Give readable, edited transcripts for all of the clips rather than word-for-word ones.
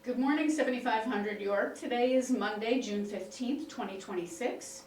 Good morning, 7500 York. Today is Monday, June 15th, 2026.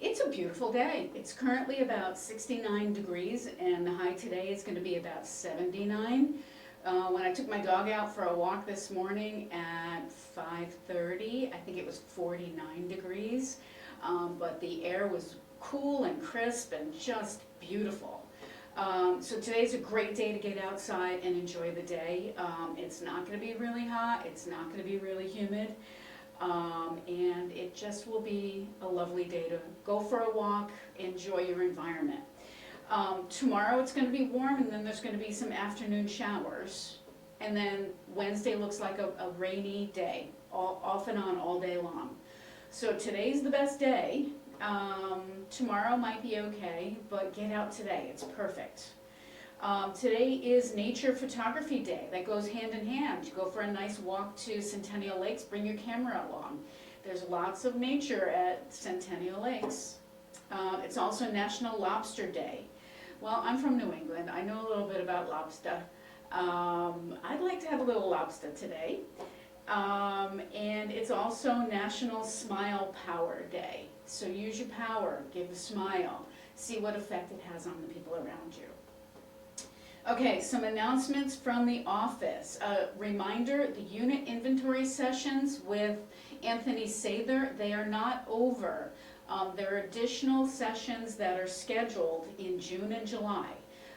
It's a beautiful day. It's currently about 69 degrees and the high today is going to be about 79. When I took my dog out for a walk this morning at 5:30, I think it was 49 degrees, but the air was cool and crisp and just beautiful. So today's a great day to get outside and enjoy the day. It's not going to be really hot, it's not going to be really humid, and it just will be a lovely day to go for a walk, enjoy your environment. Tomorrow it's going to be warm and then there's going to be some afternoon showers. And then Wednesday looks like a rainy day, off and on all day long. So today's the best day. Tomorrow might be okay, but get out today, it's perfect. Today is Nature Photography Day. That goes hand in hand. You go for a nice walk to Centennial Lakes, bring your camera along. There's lots of nature at Centennial Lakes. It's also National Lobster Day. Well, I'm from New England, I know a little bit about lobster. I'd like to have a little lobster today. And it's also National Smile Power Day. So use your power, give a smile, see what effect it has on the people around you. Okay, some announcements from the office. Reminder, the unit inventory sessions with Anthony Sather, they are not over. There are additional sessions that are scheduled in June and July.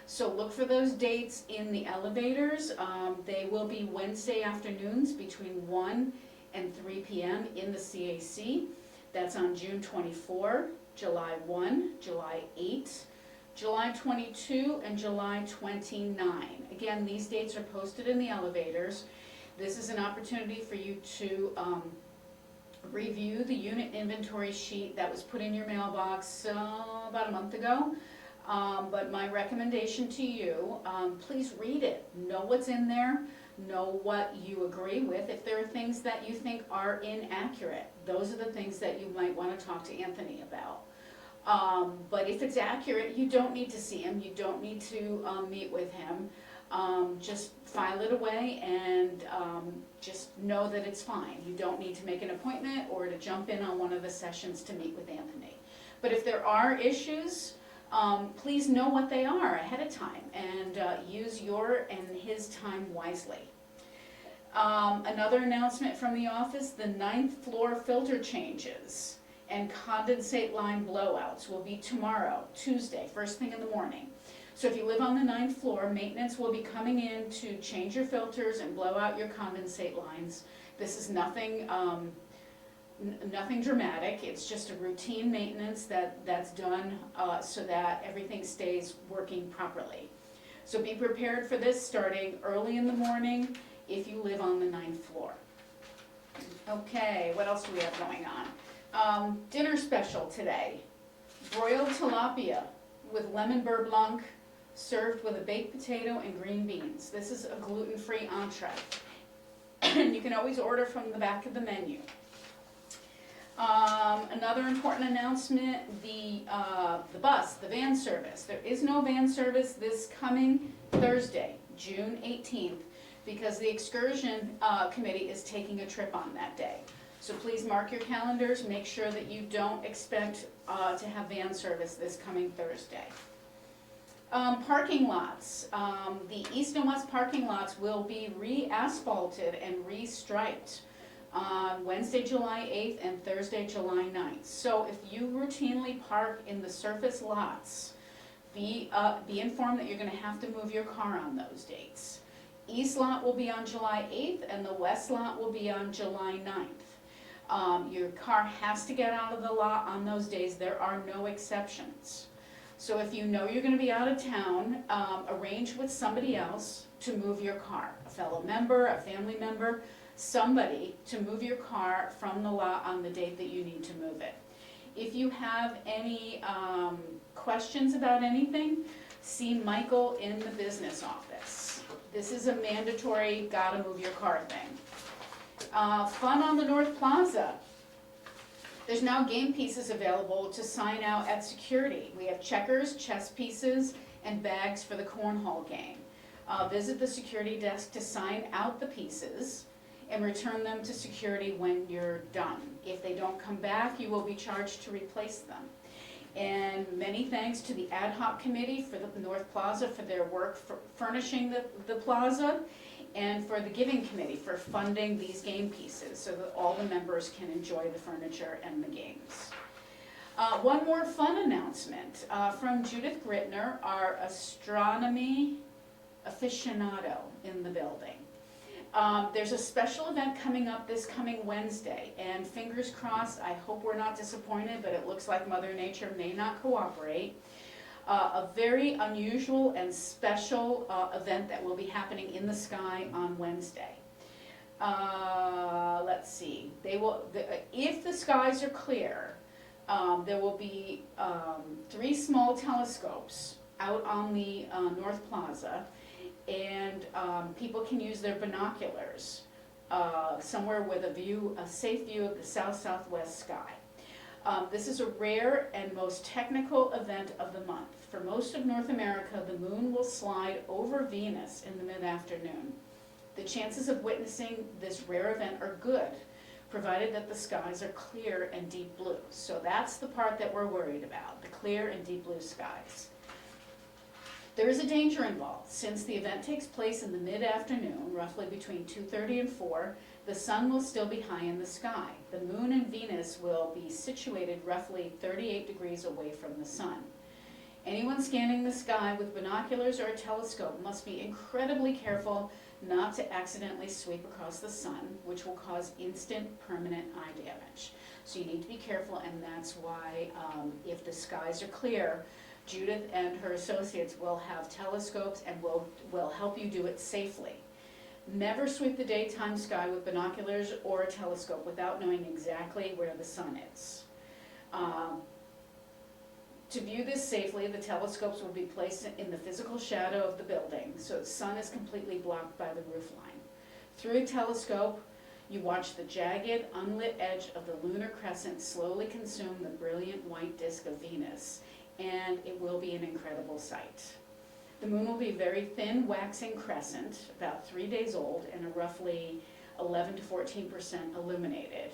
So look for those dates in the elevators. They will be Wednesday afternoons between 1 and 3 p.m. in the CAC. That's on June 24, July 1, July 8, July 22, and July 29. Again, these dates are posted in the elevators. This is an opportunity for you to review the unit inventory sheet that was put in your mailbox about a month ago. But my recommendation to you, please read it. Know what's in there. Know what you agree with. If there are things that you think are inaccurate, those are the things that you might want to talk to Anthony about. But if it's accurate, you don't need to see him. You don't need to meet with him. Just file it away and just know that it's fine. You don't need to make an appointment or to jump in on one of the sessions to meet with Anthony. But if there are issues, please know what they are ahead of time and use your and his time wisely. Another announcement from the office, the 9th floor filter changes and condensate line blowouts will be tomorrow, Tuesday, first thing in the morning. So if you live on the 9th floor, maintenance will be coming in to change your filters and blow out your condensate lines. This is nothing dramatic, it's just a routine maintenance that's done so that everything stays working properly. So be prepared for this starting early in the morning if you live on the 9th floor. Okay, what else do we have going on? Dinner special today, broiled tilapia with lemon beurre blanc served with a baked potato and green beans. This is a gluten-free entree. And you can always order from the back of the menu. Another important announcement, the bus, the van service. There is no van service this coming Thursday, June 18th, because the excursion committee is taking a trip on that day. So please mark your calendars, make sure that you don't expect to have van service this coming Thursday. Parking lots. The east and west parking lots will be re-asphalted and re-striped on Wednesday, July 8th and Thursday, July 9th. So if you routinely park in the surface lots, be informed that you're going to have to move your car on those dates. East lot will be on July 8th and the west lot will be on July 9th. Your car has to get out of the lot on those days. There are no exceptions. So if you know you're going to be out of town, arrange with somebody else to move your car, a fellow member, a family member, somebody to move your car from the lot on the date that you need to move it. If you have any questions about anything, see Michael in the business office. This is a mandatory gotta move your car thing. Fun on the North Plaza. There's now game pieces available to sign out at security. We have checkers, chess pieces, and bags for the cornhole game. Visit the security desk to sign out the pieces. and return them to security when you're done. If they don't come back, you will be charged to replace them. And many thanks to the ad hoc committee for the North Plaza for their work for furnishing the plaza, and for the giving committee for funding these game pieces so that all the members can enjoy the furniture and the games. One more fun announcement from Judith Grittner, our astronomy aficionado in the building. There's a special event coming up this coming Wednesday, and fingers crossed, I hope we're not disappointed, but it looks like Mother Nature may not cooperate. A very unusual and special event that will be happening in the sky on Wednesday. Let's see, if the skies are clear, there will be 3 small telescopes out on the North Plaza, and people can use their binoculars somewhere with a safe view of the south-southwest sky. This is a rare and most technical event of the month. For most of North America, the moon will slide over Venus in the mid-afternoon. The chances of witnessing this rare event are good, provided that the skies are clear and deep blue. So that's the part that we're worried about, the clear and deep blue skies. There is a danger involved. Since the event takes place in the mid-afternoon, roughly between 2:30 and 4, the sun will still be high in the sky. The moon and Venus will be situated roughly 38 degrees away from the sun. Anyone scanning the sky with binoculars or a telescope must be incredibly careful not to accidentally sweep across the sun, which will cause instant permanent eye damage. So you need to be careful, and that's why if the skies are clear, Judith and her associates will have telescopes and will help you do it safely. Never sweep the daytime sky with binoculars or a telescope without knowing exactly where the sun is. To view this safely, the telescopes will be placed in the physical shadow of the building, so the sun is completely blocked by the roof line. Through a telescope, you watch the jagged, unlit edge of the lunar crescent slowly consume the brilliant white disk of Venus, and it will be an incredible sight. The moon will be a very thin, waxing crescent, about 3 days old, and a roughly 11 to 14% illuminated.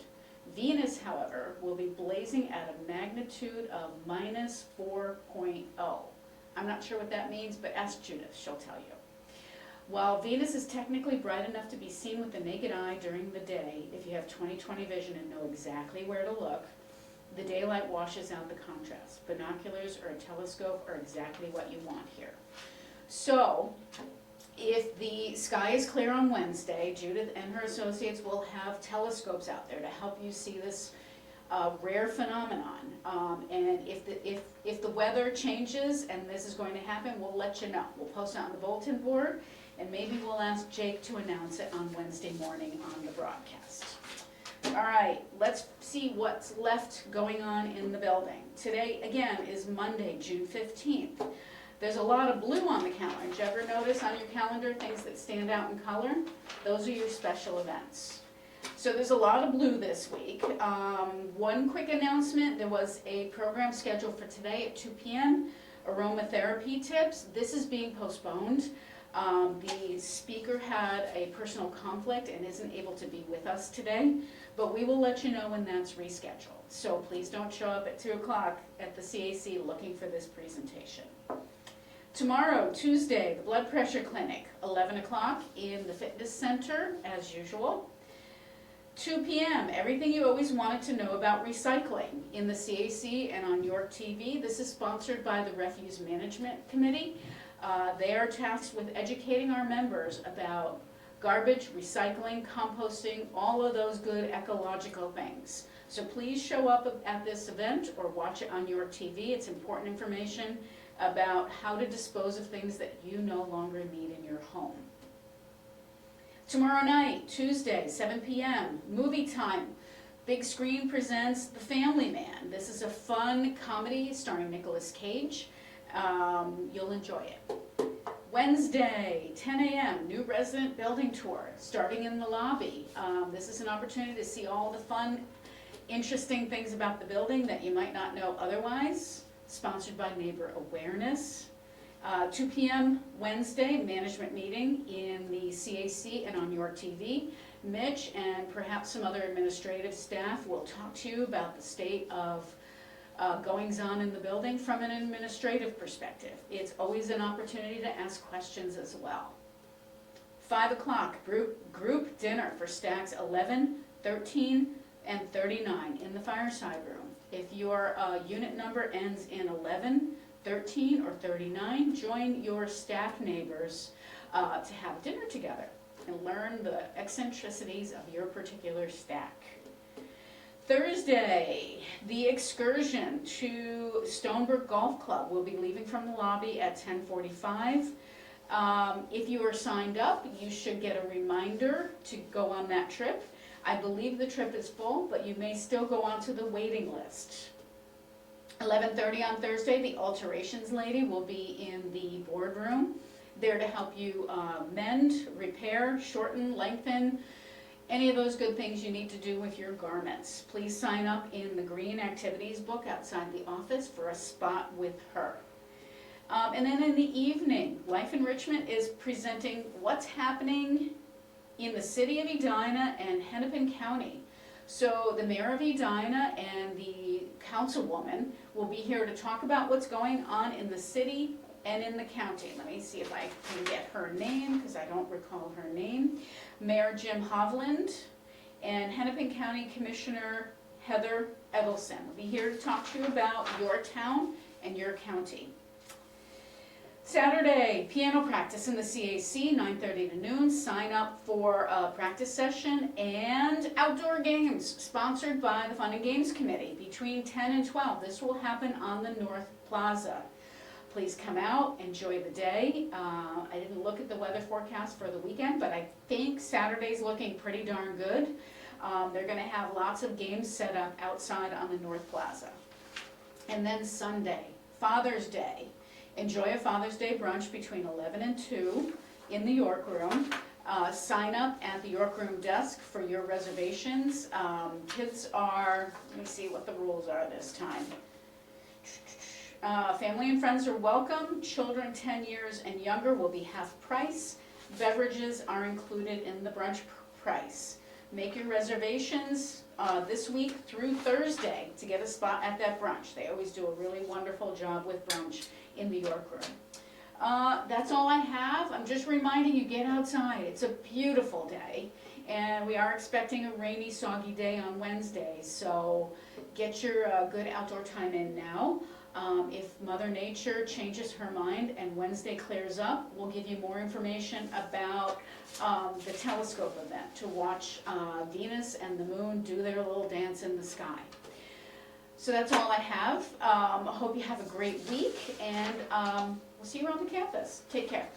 Venus, however, will be blazing at a magnitude of -4.0. I'm not sure what that means, but ask Judith, she'll tell you. While Venus is technically bright enough to be seen with the naked eye during the day, if you have 20/20 vision and know exactly where to look, the daylight washes out the contrast. Binoculars or a telescope are exactly what you want here. So, if the sky is clear on Wednesday, Judith and her associates will have telescopes out there to help you see this rare phenomenon. And if the weather changes and this is going to happen, we'll let you know. We'll post it on the bulletin board, and maybe we'll ask Jake to announce it on Wednesday morning on the broadcast. All right, let's see what's left going on in the building. Today, again, is Monday, June 15th. There's a lot of blue on the calendar. Did you ever notice on your calendar things that stand out in color? Those are your special events. So there's a lot of blue this week. One quick announcement, there was a program scheduled for today at 2 p.m., aromatherapy tips. This is being postponed. The speaker had a personal conflict and isn't able to be with us today, but we will let you know when that's rescheduled. So please don't show up at 2 o'clock at the CAC looking for this presentation. Tomorrow, Tuesday, the blood pressure clinic, 11 o'clock in the fitness center as usual. 2 p.m., everything you always wanted to know about recycling in the CAC and on York TV. This is sponsored by the Refuse Management Committee. They are tasked with educating our members about garbage, recycling, composting, all of those good ecological things. So please show up at this event or watch it on York TV. It's important information about how to dispose of things that you no longer need in your home. Tomorrow night, Tuesday, 7 p.m., movie time. Big Screen presents The Family Man. This is a fun comedy starring Nicolas Cage. You'll enjoy it. Wednesday, 10 a.m., new resident building tour starting in the lobby. This is an opportunity to see all the fun, interesting things about the building that you might not know otherwise. Sponsored by Neighbor Awareness. 2 p.m. Wednesday, management meeting in the CAC and on York TV. Mitch and perhaps some other administrative staff will talk to you about the state of goings-on in the building from an administrative perspective. It's always an opportunity to ask questions as well. 5 o'clock, group dinner for stacks 11, 13, and 39 in the fireside room. If your unit number ends in 11, 13, or 39, join your staff neighbors to have dinner together and learn the eccentricities of your particular stack. Thursday, the excursion to Stonebrook Golf Club will be leaving from the lobby at 10:45. If you are signed up, you should get a reminder to go on that trip. I believe the trip is full, but you may still go onto the waiting list. 11:30 on Thursday, the alterations lady will be in the boardroom, there to help you mend, repair, shorten, lengthen, any of those good things you need to do with your garments. Please sign up in the green activities book outside the office for a spot with her. And then in the evening, Life Enrichment is presenting what's happening in the city of Edina and Hennepin County. So the mayor of Edina and the councilwoman will be here to talk about what's going on in the city and in the county. Let me see if I can get her name, because I don't recall her name. Mayor Jim Hovland and Hennepin County Commissioner Heather Edelson will be here to talk to you about your town and your county. Saturday, piano practice in the CAC, 9:30 to noon. Sign up for a practice session and outdoor games sponsored by the Fun and Games Committee between 10 and 12. This will happen on the North Plaza. Please come out, enjoy the day. I didn't look at the weather forecast for the weekend, but I think Saturday's looking pretty darn good. They're going to have lots of games set up outside on the North Plaza. And then Sunday, Father's Day. Enjoy a Father's Day brunch between 11 and 2 in the York Room. Sign up at the York Room desk for your reservations. Kids are, let me see what the rules are this time. Family and friends are welcome. Children 10 years and younger will be half price. Beverages are included in the brunch price. Make your reservations this week through Thursday to get a spot at that brunch. They always do a really wonderful job with brunch in the York Room. That's all I have. I'm just reminding you, get outside. It's a beautiful day, and we are expecting a rainy, soggy day on Wednesday, so get your good outdoor time in now. If Mother Nature changes her mind and Wednesday clears up, we'll give you more information about the telescope event to watch Venus and the moon do their little dance in the sky. So that's all I have. I hope you have a great week, and we'll see you around the campus. Take care.